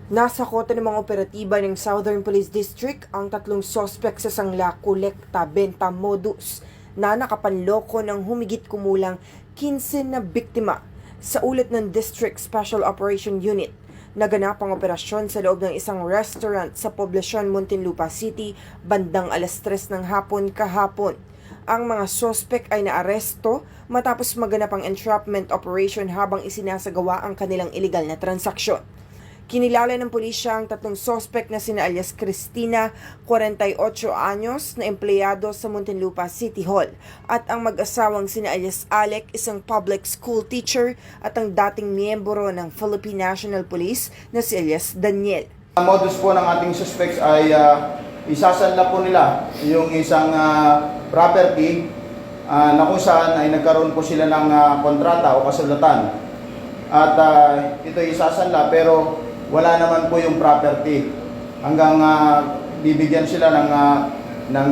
Nasa kota ng mga operatiba ng Southern Police District ang tatlong sospek sa sangla kolekta benta modus na nakapanloko ng humigit kumulang 15 na biktima sa ulat ng District Special Operation Unit. Naganap ang operasyon sa loob ng isang restaurant sa poblasyon Muntinlupa City bandang alas 3 ng hapon kahapon. Ang mga sospek ay naaresto matapos maganap ang entrapment operation habang isinasagawa ang kanilang iligal na transaksyon. Kinilala ng pulisya ang tatlong sospek na sina alias Cristina, 48 anyos, na empleyado sa Muntinlupa City Hall, at ang mag-asawang sina alias Alec, isang public school teacher, at ang dating miyembro ng Philippine National Police na si alias Daniel. Ang modus po ng ating suspects ay isasanla po nila yung isang property na kung saan ay nagkaroon po sila ng kontrata o kasulatan. At ito isasanla pero wala naman po yung property hanggang bibigyan sila ng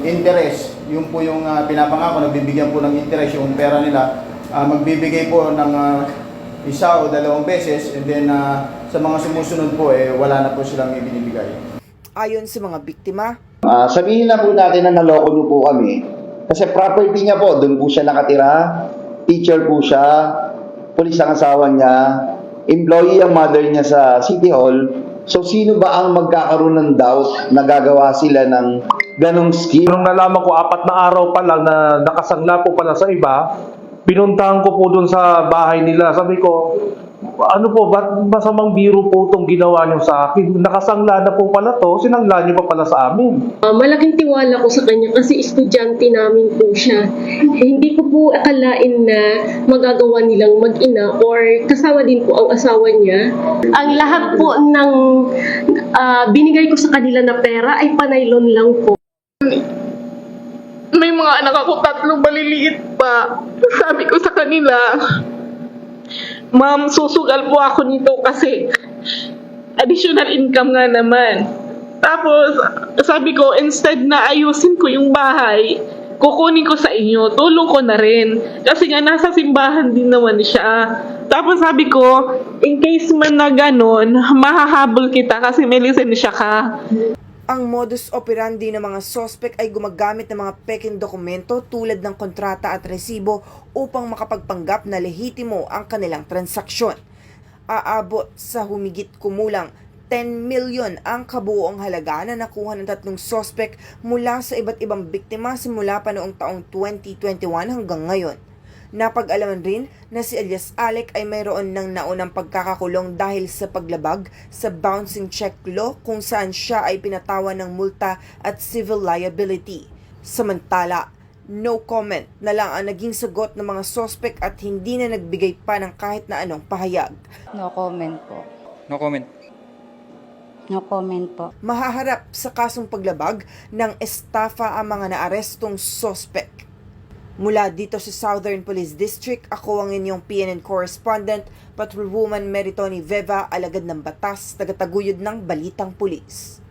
interest. Yung po yung pinapangako, nagbibigyan po ng interest yung pera nila. Magbibigay po ng isa o dalawang beses, and then sa mga sumusunod po wala na po silang ibinibigay. Ayon sa mga biktima, sabihin na po natin na naloko niyo po kami kasi property niya po, doon po siya nakatira, teacher po siya, pulis ang asawa niya, employee ang mother niya sa City Hall. So sino ba ang magkakaroon ng doubt na gagawa sila ng ganong scheme? Nung nalaman ko 4 na araw pa lang na nakasangla po pala sa iba, pinuntahan ko po doon sa bahay nila. Sabi ko, ano po, ba't masamang biro po itong ginawa niyo sa akin? Nakasangla na po pala to, sinangla niyo pa pala sa amin. Malaking tiwala ko sa kanya kasi estudyante namin po siya. Hindi ko po akalain na magagawa nilang mag-ina or kasama din po ang asawa niya. Ang lahat po ng binigay ko sa kanila na pera ay panaylon lang po. May mga anak ako 3 maliliit pa. Sabi ko sa kanila, Ma'am, susugal po ako nito kasi additional income nga naman. Tapos, sabi ko, instead na ayusin ko yung bahay, kukunin ko sa inyo, tulong ko na rin. Kasi nga, nasa simbahan din naman siya. Tapos sabi ko, in case man na ganon, mahahabol kita kasi may lisensya ka. ang modus operandi ng mga sospek ay gumagamit ng mga peking dokumento tulad ng kontrata at resibo upang makapagpanggap na lehitimo ang kanilang transaksyon. Aabot sa humigit kumulang 10 million ang kabuoang halaga na nakuha ng tatlong sospek mula sa iba't ibang biktima simula pa noong taong 2021 hanggang ngayon. Napag-alaman rin na si alias Alec ay mayroon ng naunang pagkakakulong dahil sa paglabag sa bouncing check law kung saan siya ay pinatawan ng multa at civil liability. Samantala, no comment na lang ang naging sagot ng mga sospek at hindi na nagbigay pa ng kahit na anong pahayag. No comment po. No comment. No comment po. Mahaharap sa kasong paglabag ng estafa ang mga naarestong sospek. Mula dito sa Southern Police District, ako ang inyong PNN correspondent, Patrolwoman Meritoni Veva, alagad ng batas, tagataguyod ng Balitang Pulis.